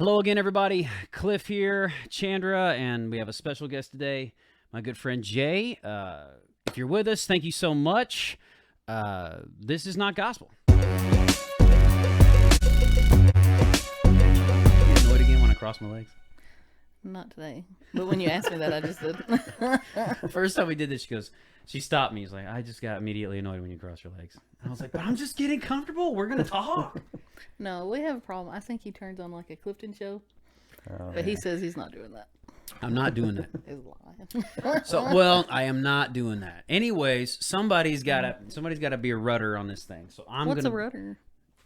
Hello again, everybody. Cliff here, Chandra, and we have a special guest today, my good friend Jay. If you're with us, thank you so much. This is not gospel. You annoyed again when I cross my legs? Not today. But when you asked me that, I just did. First time we did this, she stopped me. She's like, I just got immediately annoyed when you cross your legs. And I was like, but I'm just getting comfortable. We're going to talk. No, we have a problem. I think he turns on like a Clifton show. But he says he's not doing that. I'm not doing that. He's lying. Well, I am not doing that. Anyways, somebody's got to be a rudder on this thing. So What's a rudder?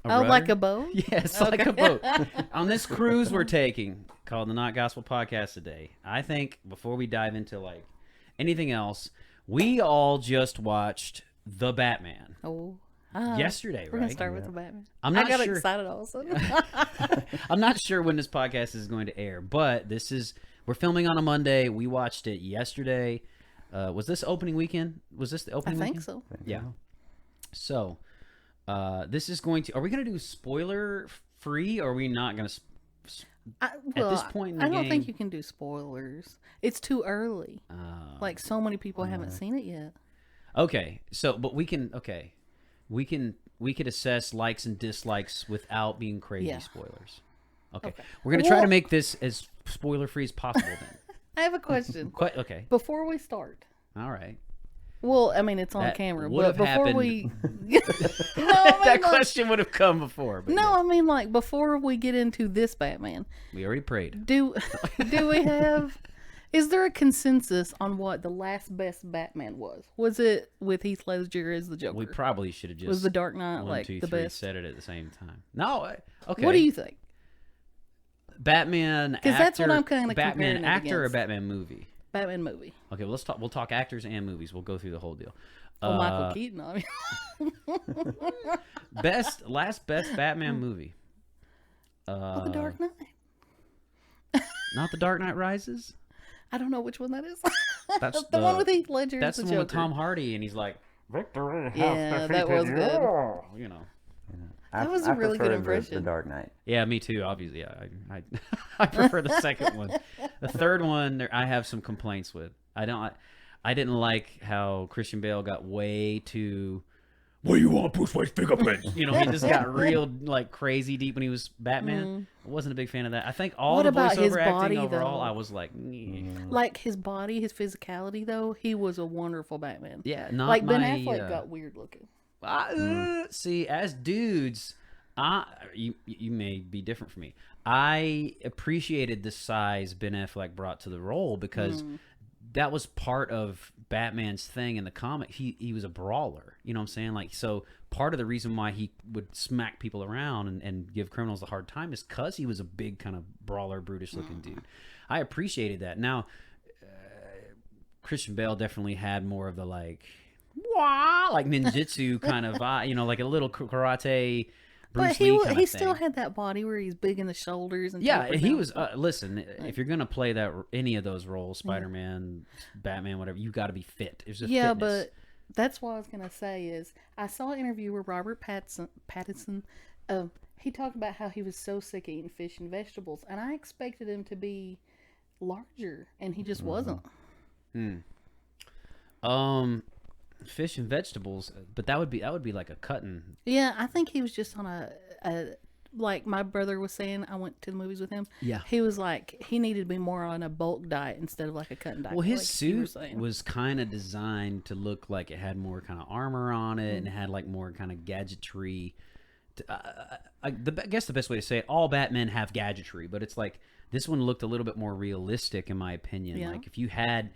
Rudder? Like a boat? Yes, like a boat. On this cruise we're taking called the Not Gospel Podcast today, I think before we dive into like anything else, we all just watched The Batman. Yesterday, right? We're going to start with The Batman. I got excited all of a sudden. I'm not sure when this podcast is going to air, but we're filming on a Monday. We watched it yesterday. Was this opening weekend? Was this the opening weekend? I think so. Yeah. So, this is going to... Are we going to do spoiler free, or are we not going to... At this point in the game... I don't think you can do spoilers. It's too early. Like, so many people haven't seen it yet. Okay. So, but we can... Okay. We could assess likes and dislikes without being crazy spoilers. Okay. We're going to try to make this as spoiler-free as possible then. I have a question. Okay. Before we start. All right. Well, I mean, it's on camera. But before happened. we... that question would have come before. But I mean, like, before we get into this Batman. We already prayed. Do we have... Is there a consensus on what the last best Batman was? Was it with Heath Ledger as the Joker? We probably should have just... Was the Dark Knight the best? Said it at the same time. No, okay. What do you think? Batman actor... Because that's what I'm kind of Batman actor or Batman movie? Batman movie. Okay, well, we'll talk actors and movies. We'll go through the whole deal. Michael Keaton, I mean. Last best Batman movie. The Dark Knight. Not The Dark Knight Rises? I don't know which one that is. That's the one with Heath Ledger. That's the one with Tom Hardy, and he's like, Victory. Yeah, that was good. You know. That was a really good impression. The Dark Knight. Yeah, me too. Obviously, I prefer the second one. The third one, I have some complaints with. I didn't like how Christian Bale got way too. What do you want, Bruce Wayne's fingerprints? You know, he just got real like crazy deep when he was Batman. I wasn't a big fan of that. I think all the voiceover acting overall, I was like, like his body, his physicality, though, he was a wonderful Batman. Yeah, not like Ben my, Affleck got weird looking. See, as dudes, you may be different from me. I appreciated the size Ben Affleck brought to the role because that was part of Batman's thing in the comic. He was a brawler, you know what I'm saying? Like, so part of the reason why he would smack people around and give criminals a hard time is because he was a big kind of brawler, brutish looking dude. I appreciated that. Now, Christian Bale definitely had more of the like ninjutsu kind of vibe, you know, like a little karate. Bruce Lee but he still had that body where he's big in the shoulders. And he was. Listen, if you're gonna play any of those roles, Spider-Man, Batman, whatever, you got to be fit. It's just fitness. But that's what I was gonna say is I saw an interview with Robert Pattinson. He talked about how he was so sick of eating fish and vegetables, and I expected him to be larger, and he just wasn't. Fish and vegetables, but that would be like a cutting. Yeah, I think he was just on a like my brother was saying. I went to the movies with him. Yeah, he was like he needed to be more on a bulk diet instead of like a cutting diet. Well, his suit was kind of designed to look like it had more kind of armor on it, and it had like more kind of gadgetry. I guess the best way to say it, all Batmen have gadgetry, but it's like this one looked a little bit more realistic, in my opinion. Yeah. Like if you had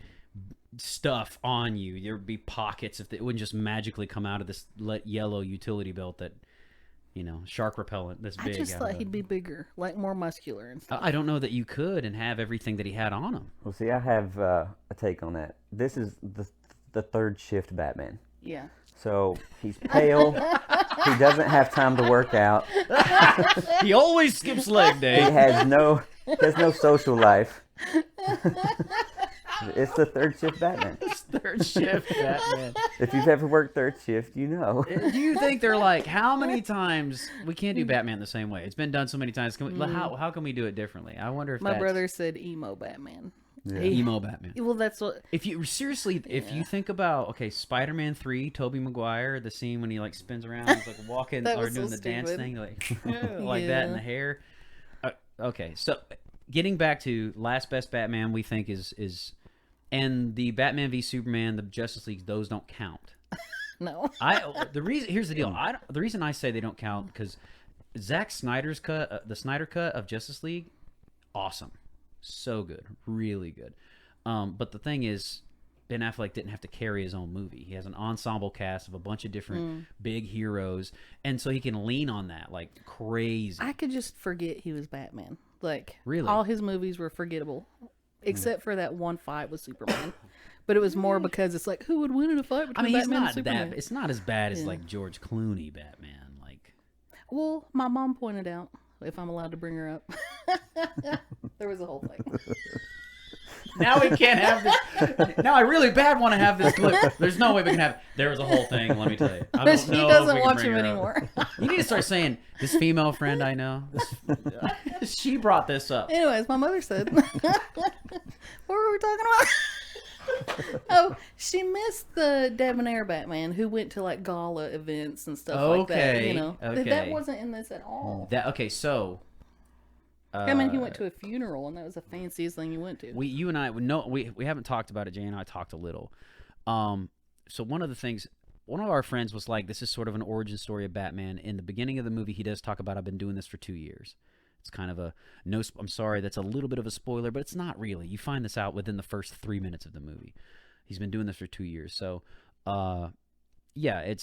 stuff on you, there would be pockets. If it wouldn't just magically come out of this yellow utility belt that, you know, shark repellent this big. I just thought he'd be bigger, like more muscular and stuff. I don't know that you could and have everything that he had on him. Well, see, I have a take on that. This is the third shift Batman. Yeah. So he's pale. He doesn't have time to work out. He always skips leg day. He has no social life. It's the third shift Batman. It's third shift Batman. If you've ever worked third shift, you know. Do you think they're like, how many times we can't do Batman the same way? It's been done so many times. Can we, how can we do it differently? I wonder if My brother said emo Batman. Yeah. emo Batman. Well, that's what. If you seriously, if you think about Spider-Man 3, Tobey Maguire, the scene when he like spins around, he's like walking or doing the dance thing, like like that in the hair. Okay, so getting back to last best Batman, we think is, and the Batman v Superman, the Justice League, those don't count. No. Here's the deal. The reason I say they don't count because Zack Snyder's cut, the Snyder cut of Justice League, awesome. So good, really good. But the thing is, Ben Affleck didn't have to carry his own movie. He has an ensemble cast of a bunch of different big heroes, and so he can lean on that like crazy. I could just forget he was Batman. Like, really, all his movies were forgettable, except for that one fight with Superman. But it was more because it's like, who would win in a fight between Batman and Superman? It's not as bad as like George Clooney Batman. Like, well, my mom pointed out, if I'm allowed to bring her up, there was a whole thing. Now we can't have this. Now I really bad want to have this clip. There's no way we can have it. There was a whole thing, let me tell you. I don't She know doesn't if we can watch bring him her anymore. You need to start saying, this female friend I know, she brought this up. Anyways, my mother said, what were we talking about? Oh, she missed the Debonair Batman who went to like gala events and stuff like that. You know, that wasn't in this at all. So. I mean, he went to a funeral, and that was the fanciest thing he went to. You and I, we haven't talked about it. Jay and I talked a little. So one of our friends was like, this is sort of an origin story of Batman. In the beginning of the movie, he does talk about, I've been doing this for 2 years. It's kind of I'm sorry, that's a little bit of a spoiler, but it's not really. You find this out within the first 3 minutes of the movie. He's been doing this for 2 years. So, yeah,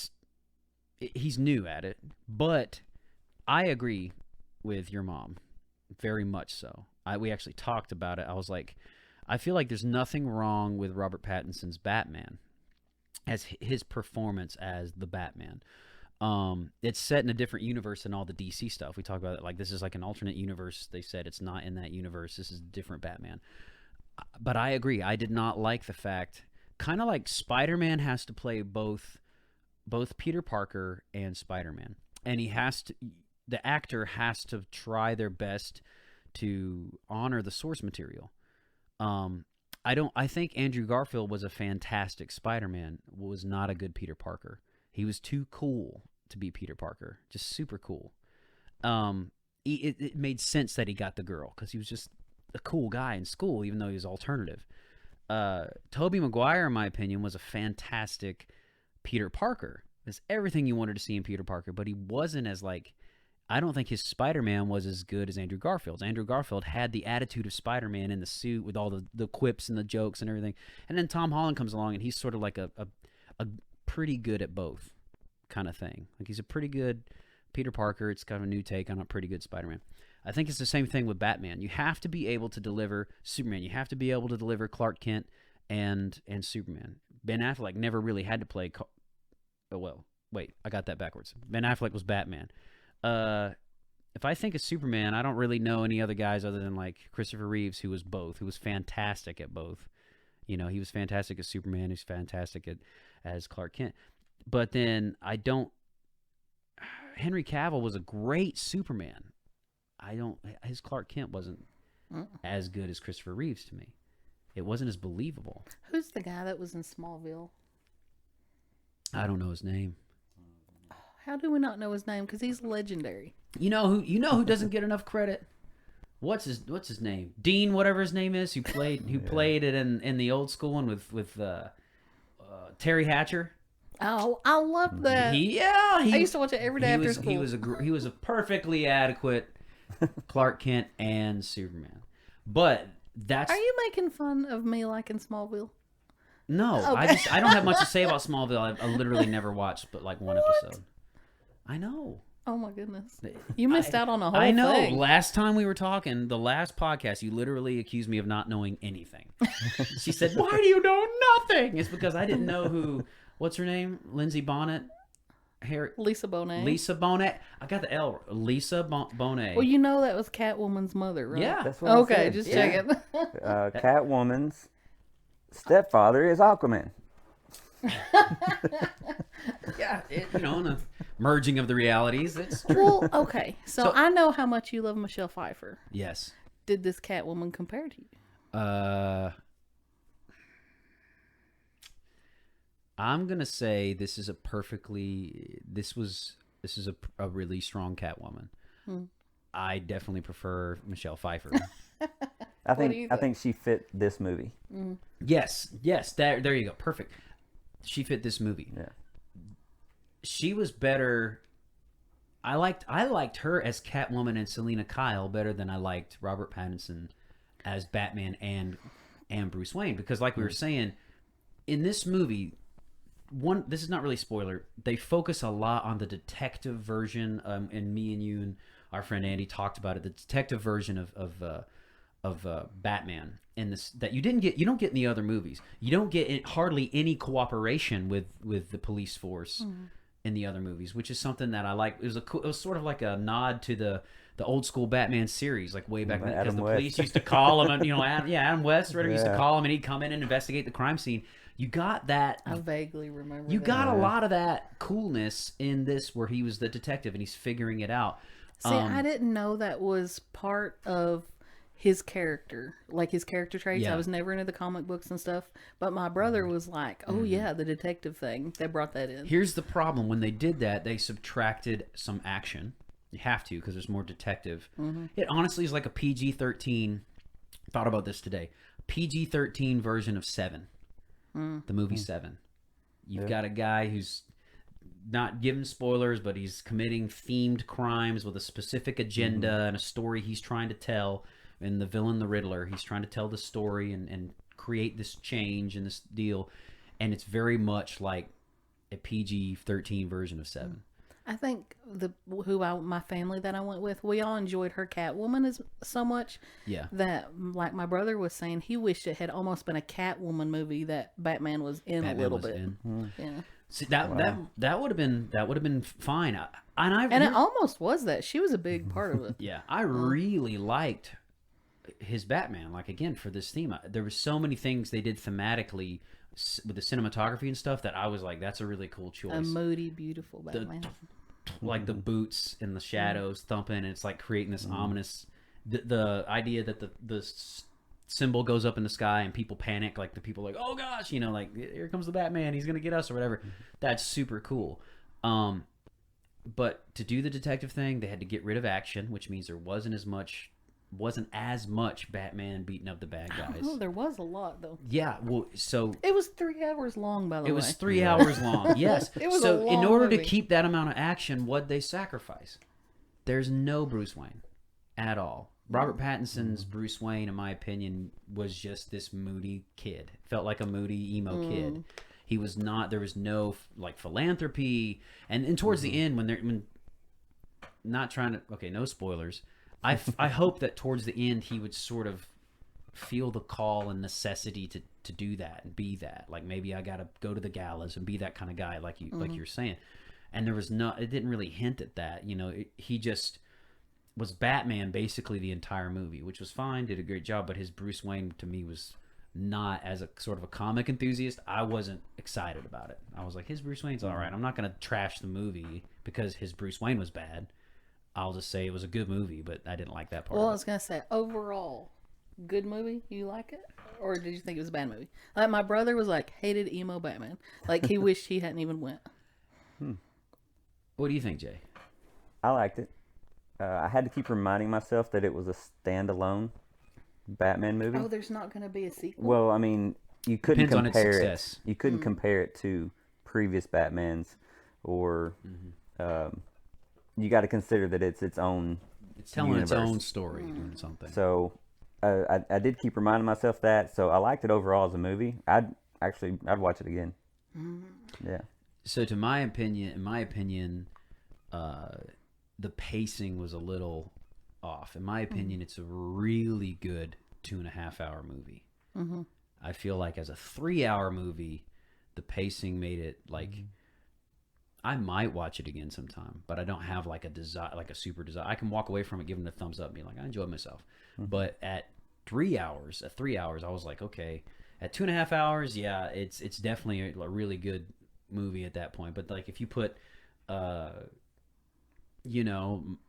he's new at it. But I agree with your mom. Very much so. We actually talked about it. I was like, I feel like there's nothing wrong with Robert Pattinson's Batman as his performance as the Batman. It's set in a different universe than all the DC stuff. We talk about it like this is like an alternate universe. They said it's not in that universe. This is a different Batman. But I agree. I did not like the fact, kind of like Spider-Man has to play both Peter Parker and Spider-Man. And the actor has to try their best to honor the source material. I think Andrew Garfield was a fantastic Spider-Man, was not a good Peter Parker. He was too cool to be Peter Parker, just super cool. It made sense that he got the girl because he was just a cool guy in school, even though he was alternative. Tobey Maguire, in my opinion, was a fantastic Peter Parker. It's everything you wanted to see in Peter Parker, but he wasn't as like, I don't think his Spider-Man was as good as Andrew Garfield's. Andrew Garfield had the attitude of Spider-Man in the suit with all the quips and the jokes and everything. And then Tom Holland comes along and he's sort of like a pretty good at both kind of thing. Like he's a pretty good Peter Parker. It's kind of a new take on a pretty good Spider-Man. I think it's the same thing with Batman. You have to be able to deliver Superman. You have to be able to deliver Clark Kent and Superman. Ben Affleck never really had to play. I got that backwards. Ben Affleck was Batman. If I think of Superman, I don't really know any other guys other than like Christopher Reeves, who was both, who was fantastic at both. You know, he was fantastic as Superman. He's fantastic as Clark Kent. But then Henry Cavill was a great Superman. His Clark Kent wasn't as good as Christopher Reeves to me. It wasn't as believable. Who's the guy that was in Smallville? I don't know his name. How do we not know his name? Because he's legendary. You know who doesn't get enough credit? What's his name? Dean, whatever his name is, who played it in the old school one with Terry Hatcher. Oh, I love that. I used to watch it every day after school. He was a perfectly adequate Clark Kent and Superman. But that's. Are you making fun of me liking Smallville? No, okay. I don't have much to say about Smallville. I literally never watched but like one episode. I know. Oh my goodness. You missed out on a whole thing. I know. Thing. Last time we were talking, the last podcast, you literally accused me of not knowing anything. She said, "Why do you know nothing?" It's because I didn't know who. What's her name? Lindsay Bonnet. Lisa Bonet. Lisa Bonet. I got the L. Lisa Bonet. Well, you know that was Catwoman's mother, right? Yeah. That's what I okay, said. just checking. Catwoman's stepfather is Aquaman. Yeah, in a merging of the realities. It's true. Well, okay. So I know how much you love Michelle Pfeiffer. Yes. Did this Catwoman compare to you? I'm gonna say this is a really strong Catwoman. I definitely prefer Michelle Pfeiffer. I think she fit this movie. Yes, there you go. Perfect. She fit this movie. Yeah. She was better. I liked her as Catwoman and Selena Kyle better than I liked Robert Pattinson as Batman and Bruce Wayne, because like we were saying, in this movie, this is not really spoiler, they focus a lot on the detective version, and me and you and our friend Andy talked about it, the detective version of Batman in this that you don't get in the other movies. You don't get hardly any cooperation with the police force in the other movies, which is something that I like. It was sort of like a nod to the old school Batman series, like way back then, because the police used to call him, Adam West used to call him, and he'd come in and investigate the crime scene. You got that. I vaguely remember. You got a lot of that coolness in this, where he was the detective and he's figuring it out. See, I didn't know that was part of his character, like his character traits. Yeah. I was never into the comic books and stuff, but my brother was like, "Oh yeah, the detective thing." They brought that in. Here's the problem: when they did that, they subtracted some action. You have to, because there's more detective. It honestly is like a PG-13. Thought about this today. PG-13 version of Seven. The movie Seven. You've got a guy who's not giving spoilers, but he's committing themed crimes with a specific agenda and a story he's trying to tell. And the villain, the Riddler, he's trying to tell the story and create this change and this deal. And it's very much like a PG-13 version of Seven. I think my family that I went with, we all enjoyed her Catwoman so much that, like my brother was saying, he wished it had almost been a Catwoman movie that Batman was in a little bit. Yeah. See, that would have been fine. And it almost was that. She was a big part of it. Yeah, I really liked his Batman. Like, again, for this theme, there were so many things they did thematically with the cinematography and stuff that I was like, that's a really cool choice. A moody, beautiful Batman. Like the boots in the shadows thumping, and it's like creating this ominous. The idea that the symbol goes up in the sky and people panic, like the people are like, oh gosh, like here comes the Batman, he's gonna get us or whatever. That's super cool. But to do the detective thing, they had to get rid of action, which means there wasn't as much Batman beating up the bad guys. Oh, there was a lot though. Yeah, well, so it was 3 hours long, by the way. It was 3 hours long. Yes. It was so a long in order movie. to keep that amount of action, what'd they sacrifice? There's no Bruce Wayne at all. Robert Pattinson's Bruce Wayne, in my opinion, was just this moody kid. Felt like a moody emo kid. He was not. There was no like philanthropy, and towards the end, when not trying to. Okay, no spoilers. I hope that towards the end he would sort of feel the call and necessity to do that and be that. Like, maybe I gotta go to the galas and be that kind of guy, like you're saying. And there was it didn't really hint at that. He just was Batman basically the entire movie, which was fine, did a great job. But his Bruce Wayne to me was not, as a sort of a comic enthusiast, I wasn't excited about it. I was like, his Bruce Wayne's all right. I'm not gonna trash the movie because his Bruce Wayne was bad. I'll just say it was a good movie, but I didn't like that part. Well, I was going to say, overall, good movie? You like it? Or did you think it was a bad movie? Like, my brother was like, hated emo Batman. Like, he wished he hadn't even went. What do you think, Jay? I liked it. I had to keep reminding myself that it was a standalone Batman movie. Oh, there's not going to be a sequel? Well, I mean, you couldn't Depends on its compare success. it. You couldn't compare it to previous Batmans, or you got to consider that it's its own. It's telling universe. its own story, doing something. So I did keep reminding myself that. So I liked it overall as a movie. I'd watch it again. Yeah. So in my opinion, the pacing was a little off. In my opinion, it's a really good 2.5 hour movie. I feel like as a 3 hour movie, the pacing made it like. I might watch it again sometime, but I don't have like a desire, like a super desire. I can walk away from it, giving it a thumbs up, and be like, I enjoyed myself. But at 3 hours, I was like, okay, At 2.5 hours, yeah, it's definitely a really good movie at that point. But like if you put,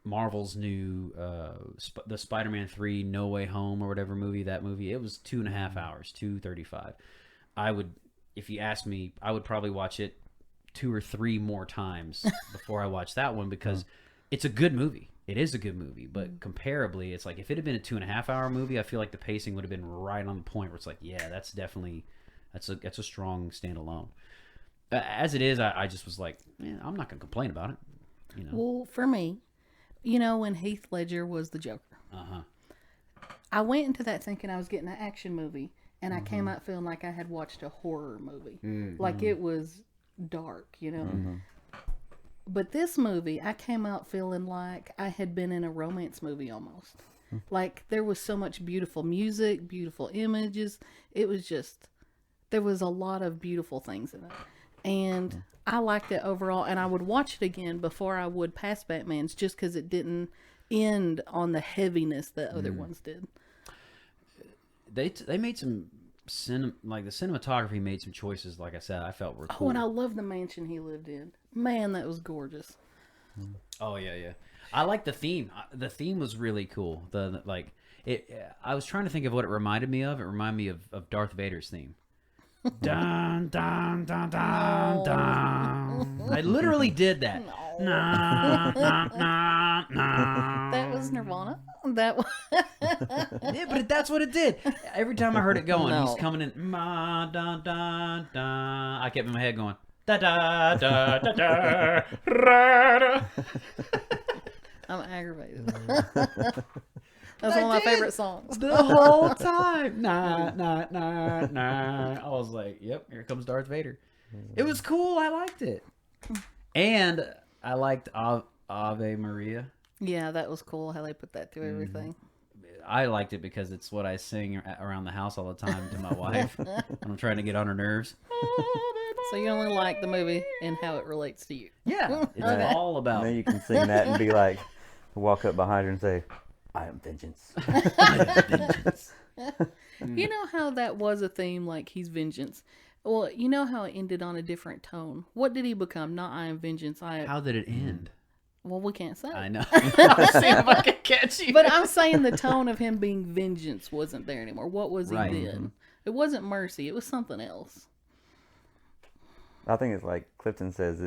Marvel's new the Spider-Man 3 No Way Home or whatever movie, it was 2.5 hours, 2:35. If you ask me, I would probably watch it 2 or 3 more times before I watch that one, because it's a good movie. It is a good movie, but comparably, it's like if it had been a 2.5 hour movie, I feel like the pacing would have been right on the point where it's like, yeah, that's a strong standalone. As it is, I just was like, man, I'm not gonna complain about it. Well, for me, when Heath Ledger was the Joker, I went into that thinking I was getting an action movie, and I came out feeling like I had watched a horror movie, like it was dark, But this movie, I came out feeling like I had been in a romance movie almost. Like there was so much beautiful music, beautiful images. It was just, there was a lot of beautiful things in it. And I liked it overall. And I would watch it again before I would past Batman's, just because it didn't end on the heaviness that other ones did. They made some, like the cinematography made some choices, like I said, I felt were cool. Oh, and I love the mansion he lived in. Man, that was gorgeous. Oh yeah. I like the theme. The theme was really cool. I was trying to think of what it reminded me of. It reminded me of Darth Vader's theme. Dun dun dun dun dun. I literally did that. No. Nah, nah, nah, nah. That was Nirvana. That was... Yeah, but that's what it did. Every time I heard it going, No. he's coming in. Ma, dun, dun, dun. I kept in my head going. Da da da da da. Ra, da. I'm aggravated. That's one of my favorite songs. The whole time. Nah, nah, nah, nah. I was like, yep, here comes Darth Vader. It was cool. I liked it. And I liked Ave Maria. Yeah, that was cool how they put that through everything. I liked it because it's what I sing around the house all the time to my wife when I'm trying to get on her nerves. So you only like the movie and how it relates to you. Yeah, it's all about. Then you can sing that and be like, walk up behind her and say, I am vengeance. I am vengeance. You know how that was a theme, like he's vengeance. Well, you know how it ended on a different tone. What did he become? Not I am vengeance. How did it end? Well, we can't say. I know. I'll see if I can catch you. But I'm saying the tone of him being vengeance wasn't there anymore. What was he then? It wasn't mercy. It was something else. I think it's like Clifton says,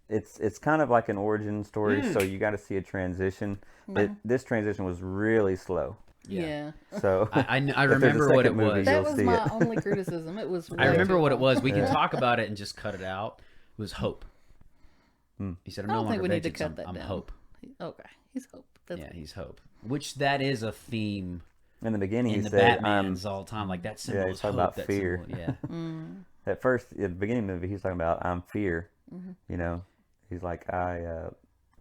it's kind of like an origin story, so you got to see a transition. This transition was really slow. Yeah. So I remember what it was. That was my only criticism. It was. I remember what it was. We can talk about it and just cut it out. It was hope. He said, "I'm no longer vengeance. I'm hope." Okay, he's hope. He's hope. Which that is a theme. In the beginning, he the said, Batman's all the time. Like that symbol is talking hope. about fear. Symbol, yeah. At first, at the beginning of the movie, he's talking about I'm fear. He's like I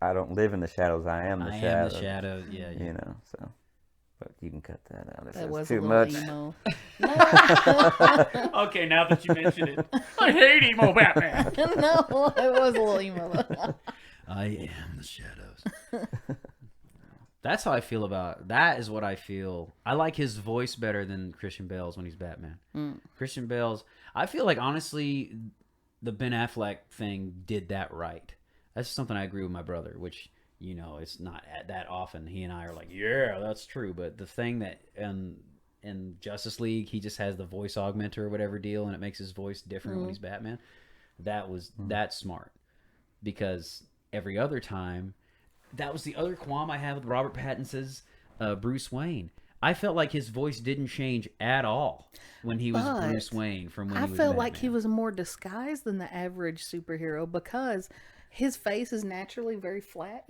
don't live in the shadows. I am the shadow. I am the shadow. Yeah. So, but you can cut that out. That was too a much. emo. Okay, now that you mention it, I hate emo Batman. No, it was a little emo. I am the shadows. That's how I feel about that. Is what I feel. I like his voice better than Christian Bale's when he's Batman. Christian Bale's. I feel like honestly, the Ben Affleck thing did that right. That's something I agree with my brother, which it's not that often. He and I are like, yeah, that's true. But the thing that in Justice League, he just has the voice augmenter or whatever deal, and it makes his voice different when he's Batman. That's smart, because every other time. That was the other qualm I had with Robert Pattinson's Bruce Wayne. I felt like his voice didn't change at all when he was Bruce Wayne from when he was I felt Batman. like he was more disguised than the average superhero because his face is naturally very flat,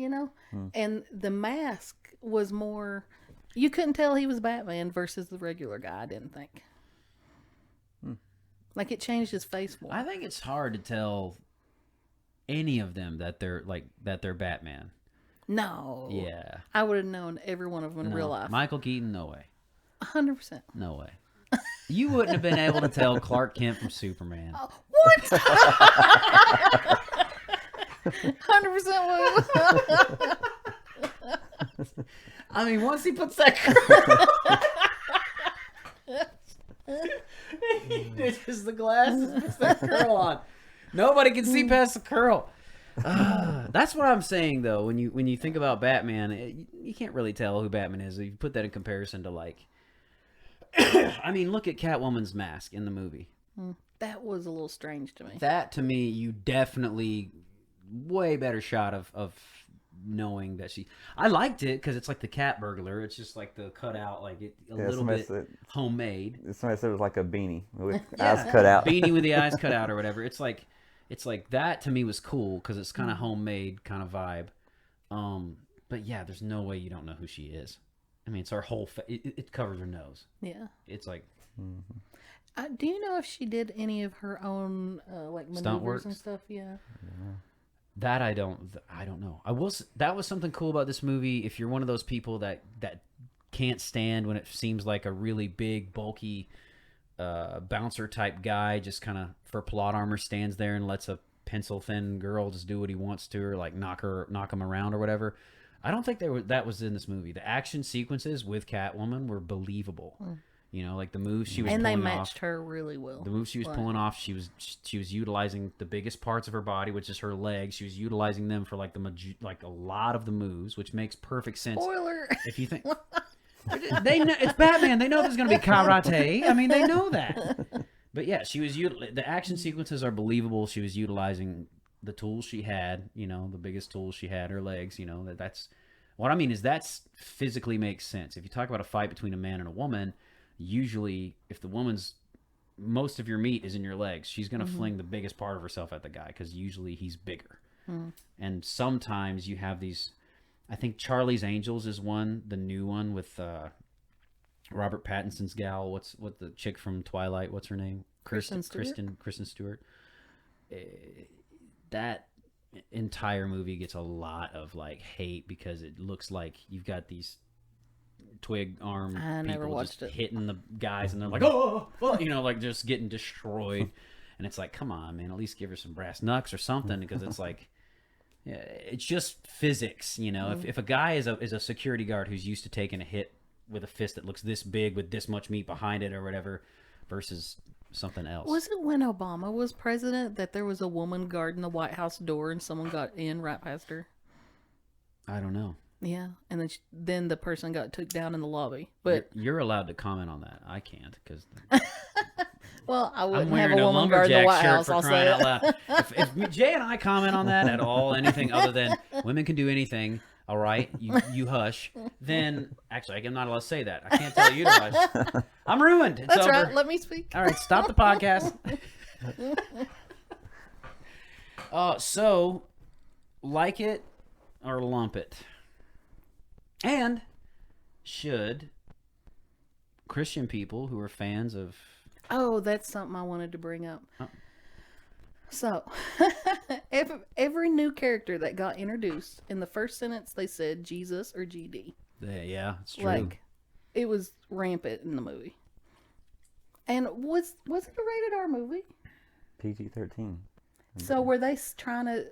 and the mask was more... You couldn't tell he was Batman versus the regular guy, I didn't think. Like, it changed his face more. I think it's hard to tell any of them that they're Batman. No. Yeah. I would have known every one of them in real life. Michael Keaton, no way. 100%. No way. You wouldn't have been able to tell Clark Kent from Superman. Oh, what? 100% would. I mean, once he puts that... Because the glasses puts that curl on. Nobody can see past the curl. That's what I'm saying, though. When you think about Batman, you can't really tell who Batman is. If you put that in comparison to, like... I mean, look at Catwoman's mask in the movie. That was a little strange to me. That, to me, you definitely... Way better shot of knowing that she... I liked it because it's like the cat burglar. It's just like the cutout, like a little bit homemade. Somebody said it was like a beanie with eyes cut out. Beanie with the eyes cut out or whatever. It's like that to me was cool because it's kind of homemade kind of vibe. But yeah, there's no way you don't know who she is. I mean, it's her whole... it covers her nose. Yeah. It's like... do you know if she did any of her own like maneuvers and stuff? Yeah. That I don't know. That was something cool about this movie. If you're one of those people that can't stand when it seems like a really big, bulky bouncer type guy just kind of for plot armor stands there and lets a pencil thin girl just do what he wants to her, like knock him around or whatever. I don't think that was in this movie. The action sequences with Catwoman were believable. You know, like the moves she was pulling off. And they matched her really well. The moves she was pulling off, she was utilizing the biggest parts of her body, which is her legs. She was utilizing them for like a lot of the moves, which makes perfect sense. Spoiler. If you think they know it's Batman, they know there's going to be karate. I mean, they know that. But yeah, the action sequences are believable. She was utilizing the tools she had. You know, the biggest tools she had, her legs. You know, that's what I mean. That's physically makes sense. If you talk about a fight between a man and a woman. Usually, if the woman's most of your meat is in your legs, she's going to fling the biggest part of herself at the guy because usually he's bigger. And sometimes you have these. I think Charlie's Angels is one, the new one with Robert Pattinson's gal. What the chick from Twilight? What's her name? Kristen Stewart. That entire movie gets a lot of like hate because it looks like you've got these twig arm people just hitting the guys and they're like, oh, well, you know, like just getting destroyed. And it's like, come on, man, at least give her some brass knucks or something, because it's like, yeah, it's just physics, you know. If a guy is a security guard who's used to taking a hit with a fist that looks this big with this much meat behind it or whatever versus something else. Was it when Obama was president that there was a woman guarding the White House door and someone got in right past her? I don't know. Yeah, and then the person got took down in the lobby. But you're allowed to comment on that. I can't because. Well, I wouldn't have a woman guard the White House. I'll say it. Out loud. If Jay and I comment on that at all, anything other than women can do anything, all right, you hush. Then actually, I'm not allowed to say that. I can't tell you to hush. I'm ruined. It's That's over. right. Let me speak. All right, stop the podcast. So, like it or lump it. And should Christian people who are fans of... Oh, that's something I wanted to bring up. Oh. So, every new character that got introduced, in the first sentence they said Jesus or GD. Yeah, it's true. Like, it was rampant in the movie. And was it a rated R movie? PG-13. So were they trying to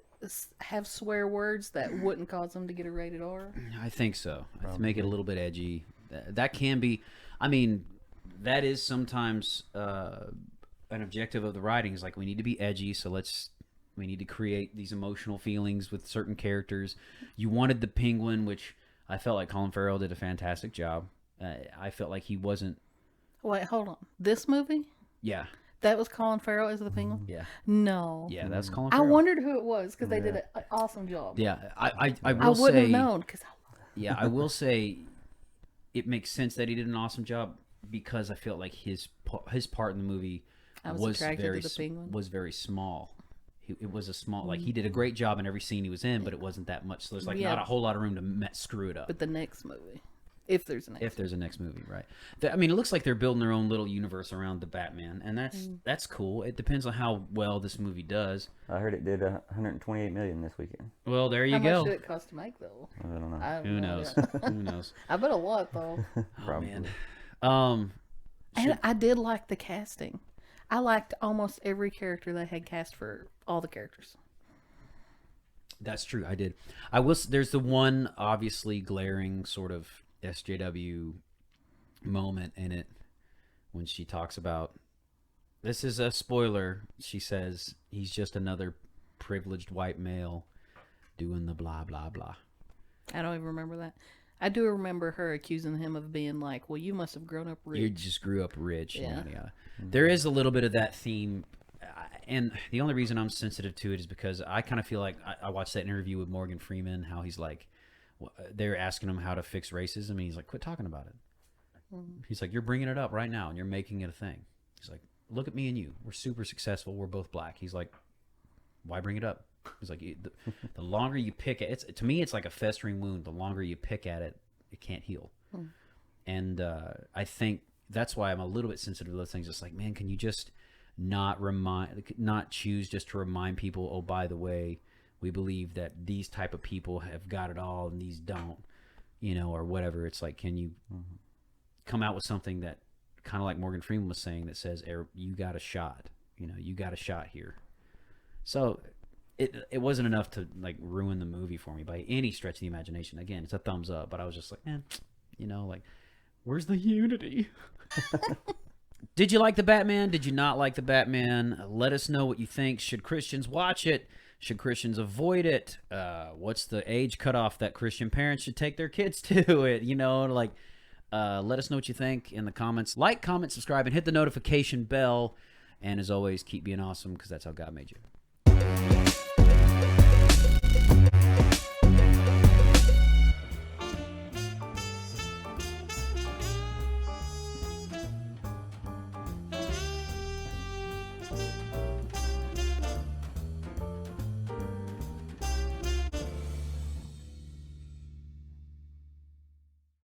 have swear words that wouldn't cause them to get a rated R? I think so. To make it a little bit edgy. That can be, I mean, that is sometimes an objective of the writing, is like, we need to be edgy, so we need to create these emotional feelings with certain characters. You wanted the Penguin, which I felt like Colin Farrell did a fantastic job. I felt like he wasn't... Wait, hold on. This movie? Yeah. That was Colin Farrell as the Penguin? Yeah. No. Yeah, that's Colin Farrell. I wondered who it was because they did an awesome job. Yeah, I wouldn't have known because I love it. Yeah, I will say it makes sense that he did an awesome job because I felt like his part in the movie was very small. It was a small, like, he did a great job in every scene he was in, but it wasn't that much. So there's like not a whole lot of room to screw it up. But the next movie. If there's a next movie, right? I mean, it looks like they're building their own little universe around the Batman, and that's cool. It depends on how well this movie does. I heard it did $128 million this weekend. Well, there you go. How much did it cost to make, though? I don't know. Who knows? Who knows? I bet a lot, though. Probably. Oh, man. And I did like the casting. I liked almost every character they had cast for all the characters. That's true. I did. I will. There's the one obviously glaring sort of SJW moment in it when she talks about this is a spoiler. She says he's just another privileged white male doing the blah, blah, blah. I don't even remember that. I do remember her accusing him of being like, well, you must have grown up rich. You just grew up rich. Yeah. There is a little bit of that theme. And the only reason I'm sensitive to it is because I kind of feel like I watched that interview with Morgan Freeman, how he's like, they're asking him how to fix racism. And he's like, quit talking about it. He's like, you're bringing it up right now and you're making it a thing. He's like, look at me and you. We're super successful. We're both black. He's like, why bring it up? He's like, the longer you pick at it, to me, it's like a festering wound. The longer you pick at it, it can't heal. And I think that's why I'm a little bit sensitive to those things. It's like, man, can you just not choose just to remind people, oh, by the way, we believe that these type of people have got it all and these don't, or whatever. It's like, can you come out with something that kind of like Morgan Freeman was saying that says, you got a shot, you got a shot here. So it wasn't enough to like ruin the movie for me by any stretch of the imagination. Again, it's a thumbs up, but I was just like, man, like, where's the unity? Did you like the Batman? Did you not like the Batman? Let us know what you think. Should Christians watch it? Should Christians avoid it? What's the age cutoff that Christian parents should take their kids to it? Let us know what you think in the comments. Like, comment, subscribe, and hit the notification bell. And as always, keep being awesome because that's how God made you.